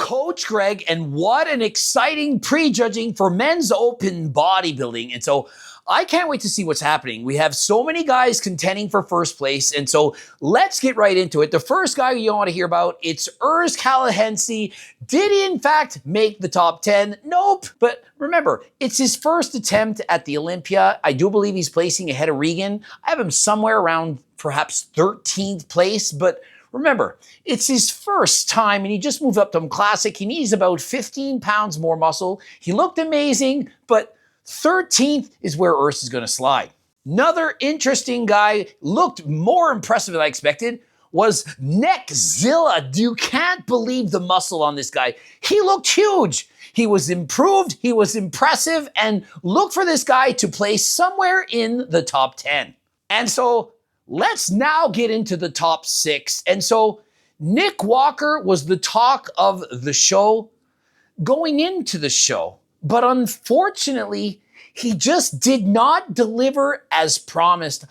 Coach Greg, and what an exciting prejudging for men's open bodybuilding. And so I can't wait to see what's happening. We have so many guys contending for first place, and so let's get right into it. The first guy you want to hear about, it's Urs Calahensi. Did he in fact make the top 10? Nope. But remember, it's his first attempt at the Olympia. I do believe he's placing ahead of Regan. I have him somewhere around perhaps 13th place, but remember, it's his first time and he just moved up to Classic. He needs about 15 pounds more muscle. He looked amazing, but 13th is where Urs is going to slide. Another interesting guy, looked more impressive than I expected, was Neckzilla. You can't believe the muscle on this guy. He looked huge. He was improved, he was impressive, and look for this guy to place somewhere in the top 10. And so let's now get into the top 6. And so Nick Walker was the talk of the show going into the show. But unfortunately, he just did not deliver as promised.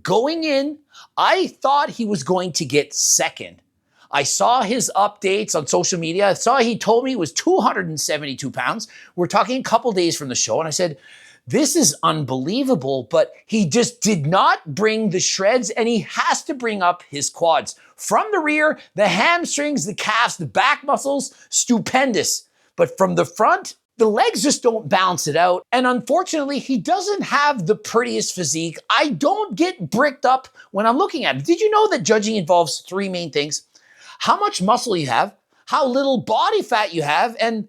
Going in, I thought he was going to get second. I saw his updates on social media. I saw he told me he was 272 pounds. We're talking a couple days from the show, and I said, this is unbelievable, but he just did not bring the shreds, and he has to bring up his quads. From the rear, the hamstrings, the calves, the back muscles, stupendous. But from the front, the legs just don't balance it out. And unfortunately, he doesn't have the prettiest physique. I don't get bricked up when I'm looking at it. Did you know that judging involves 3 main things? How much muscle you have, how little body fat you have, and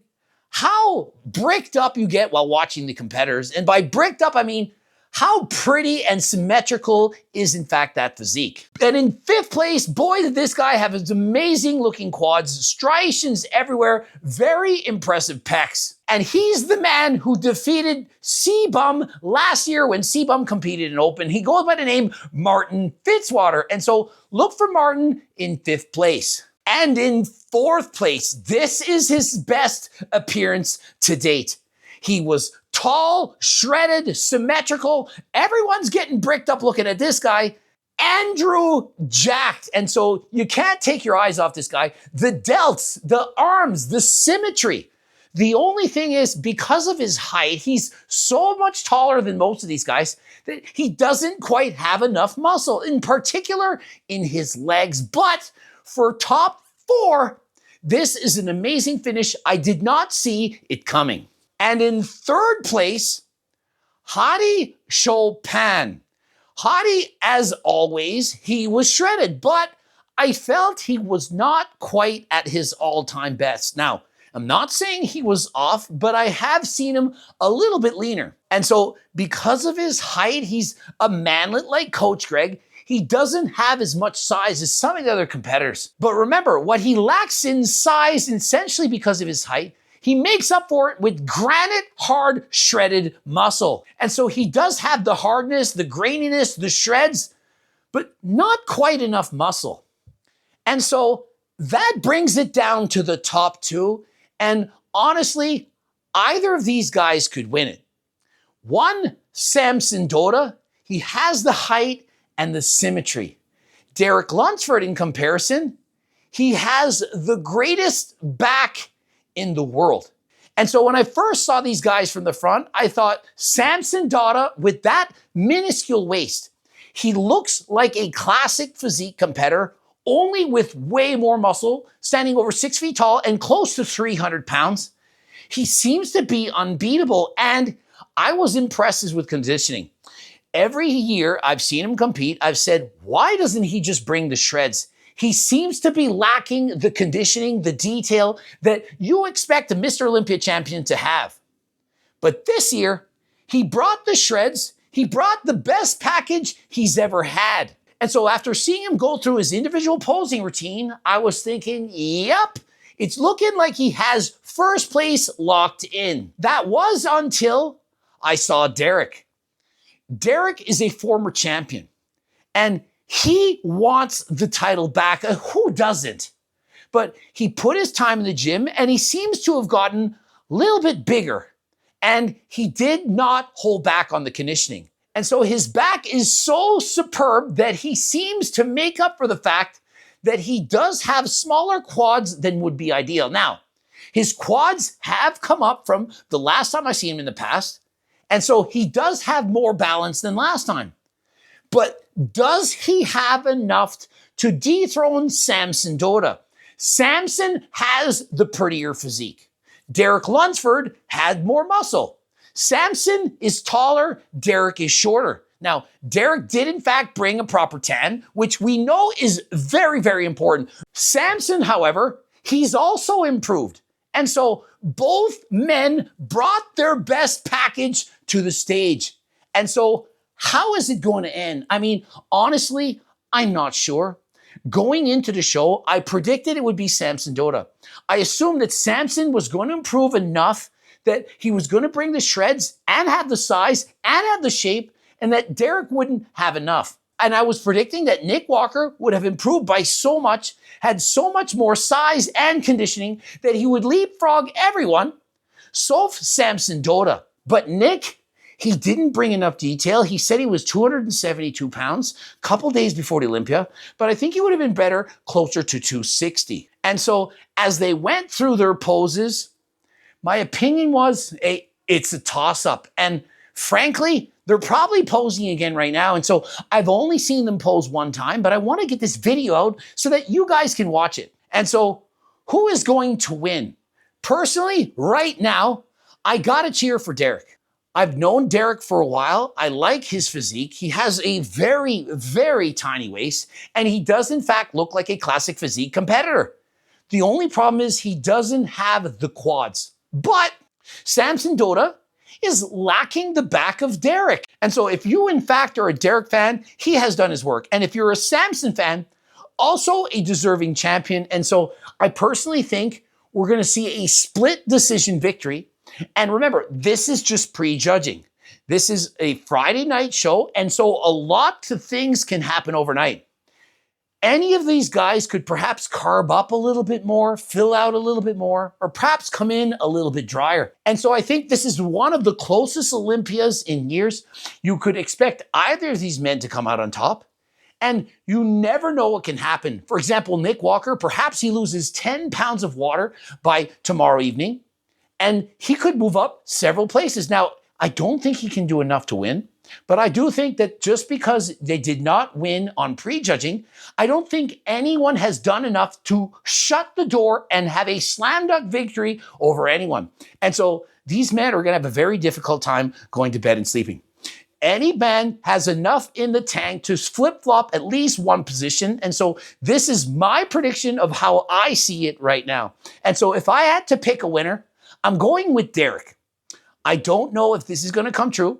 how bricked up you get while watching the competitors. And by bricked up, I mean how pretty and symmetrical is in fact that physique. And in 5th place, boy, did this guy have his amazing looking quads, striations everywhere, very impressive pecs. And he's the man who defeated C-Bum last year when C-Bum competed in Open. He goes by the name Martin Fitzwater. And so look for Martin in 5th place. And in 4th place, this is his best appearance to date. He was tall, shredded, symmetrical. Everyone's getting bricked up looking at this guy. Andrew jacked. And so you can't take your eyes off this guy. The delts, the arms, the symmetry. The only thing is, because of his height, he's so much taller than most of these guys that he doesn't quite have enough muscle, in particular in his legs. But for top 4, this is an amazing finish. I did not see it coming. And in 3rd place, Hadi Chopin. Hadi, as always, he was shredded, but I felt he was not quite at his all-time best. Now, I'm not saying he was off, but I have seen him a little bit leaner. And so because of his height, he's a manlet like Coach Greg. He doesn't have as much size as some of the other competitors. But remember, what he lacks in size, essentially because of his height, he makes up for it with granite, hard, shredded muscle. And so he does have the hardness, the graininess, the shreds, but not quite enough muscle. And so that brings it down to the top 2. And honestly, either of these guys could win it. One, Samson Dota, he has the height and the symmetry. Derek Lunsford, in comparison, he has the greatest back in the world. And so when I first saw these guys from the front, I thought Samson Dota with that minuscule waist, he looks like a classic physique competitor, only with way more muscle, standing over 6 feet tall and close to 300 pounds. He seems to be unbeatable, and I was impressed with conditioning. Every year I've seen him compete, I've said, why doesn't he just bring the shreds? He seems to be lacking the conditioning, the detail that you expect a Mr. Olympia champion to have. But this year, he brought the shreds, he brought the best package he's ever had. And so after seeing him go through his individual posing routine, I was thinking, yep, it's looking like he has first place locked in. That was until I saw Derek. Derek is a former champion, and he wants the title back. Who doesn't? But he put his time in the gym, and he seems to have gotten a little bit bigger, and he did not hold back on the conditioning. And so his back is so superb that he seems to make up for the fact that he does have smaller quads than would be ideal. Now, His quads have come up from the last time I seen him in the past. And so he does have more balance than last time. But does he have enough to dethrone Samson Dauda? Samson has the prettier physique. Derek Lunsford had more muscle. Samson is taller, Derek is shorter. Now, Derek did in fact bring a proper tan, which we know is very, very important. Samson, however, he's also improved. And so both men brought their best package to the stage. And so how is it going to end? I mean, honestly, I'm not sure. Going into the show, I predicted it would be Samson Dauda. I assumed that Samson was going to improve enough that he was going to bring the shreds and have the size and have the shape, and that Derek wouldn't have enough. And I was predicting that Nick Walker would have improved by so much, had so much more size and conditioning that he would leapfrog everyone. So Samson Dauda. But Nick, he didn't bring enough detail. He said he was 272 pounds a couple days before the Olympia, but I think he would have been better closer to 260. And so as they went through their poses, my opinion was it's a toss-up. And frankly, they're probably posing again right now. And so I've only seen them pose one time, but I want to get this video out so that you guys can watch it. And so who is going to win? Personally, right now, I got to cheer for Derek. I've known Derek for a while. I like his physique. He has a very, very tiny waist, and he does in fact look like a classic physique competitor. The only problem is he doesn't have the quads. But Samson Dauda is lacking the back of Derek. And so if you in fact are a Derek fan, he has done his work. And if you're a Samson fan, also a deserving champion. And so I personally think we're going to see a split decision victory. And remember, this is just prejudging. This is a Friday night show. And so a lot of things can happen overnight. Any of these guys could perhaps carb up a little bit more, fill out a little bit more, or perhaps come in a little bit drier. And so I think this is one of the closest Olympias in years. You could expect either of these men to come out on top, and you never know what can happen. For example, Nick Walker, perhaps he loses 10 pounds of water by tomorrow evening, and he could move up several places. Now, I don't think he can do enough to win. But I do think that just because they did not win on prejudging, I don't think anyone has done enough to shut the door and have a slam dunk victory over anyone. And so these men are going to have a very difficult time going to bed and sleeping. Any man has enough in the tank to flip-flop at least one position. And so this is my prediction of how I see it right now. And so if I had to pick a winner, I'm going with Derek. I don't know if this is going to come true.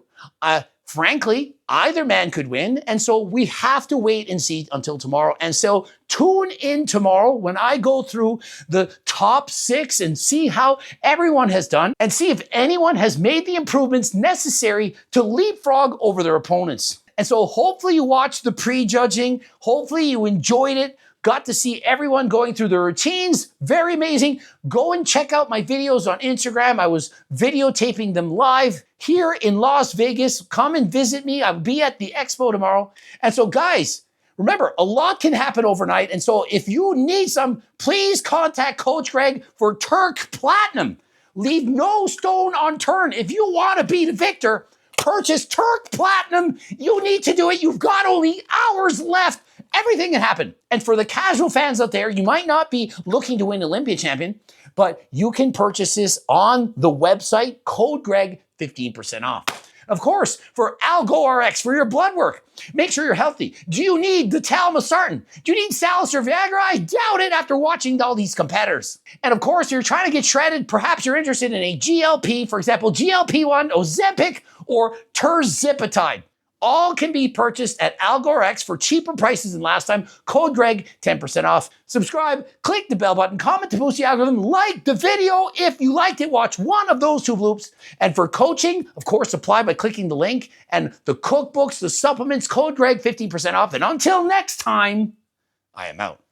Frankly, either man could win, and so we have to wait and see until tomorrow. And so tune in tomorrow when I go through the top 6 and see how everyone has done and see if anyone has made the improvements necessary to leapfrog over their opponents. And so hopefully you watched the prejudging. Hopefully you enjoyed it. Got to see everyone going through their routines. Very amazing. Go and check out my videos on Instagram. I was videotaping them live here in Las Vegas. Come and visit me. I'll be at the expo tomorrow. And so guys, remember, a lot can happen overnight. And so if you need some, please contact Coach Greg for Turk Platinum. Leave no stone unturned. If you want to be the victor, purchase Turk Platinum. You need to do it. You've got only hours left. Everything can happen. And for the casual fans out there, you might not be looking to win Olympia champion, but you can purchase this on the website, code Greg, 15% off. Of course, for AlgoRx, for your blood work, make sure you're healthy. Do you need the Talmasartan? Do you need Salus or Viagra? I doubt it after watching all these competitors. And of course, you're trying to get shredded. Perhaps you're interested in a GLP, for example, GLP-1, Ozempic, or Tirzepatide. All can be purchased at AlgoRx for cheaper prices than last time. Code Greg, 10% off. Subscribe, click the bell button, comment to boost the algorithm, like the video. If you liked it, watch one of those 2 loops. And for coaching, of course, apply by clicking the link. And the cookbooks, the supplements, Code Greg, 15% off. And until next time, I am out.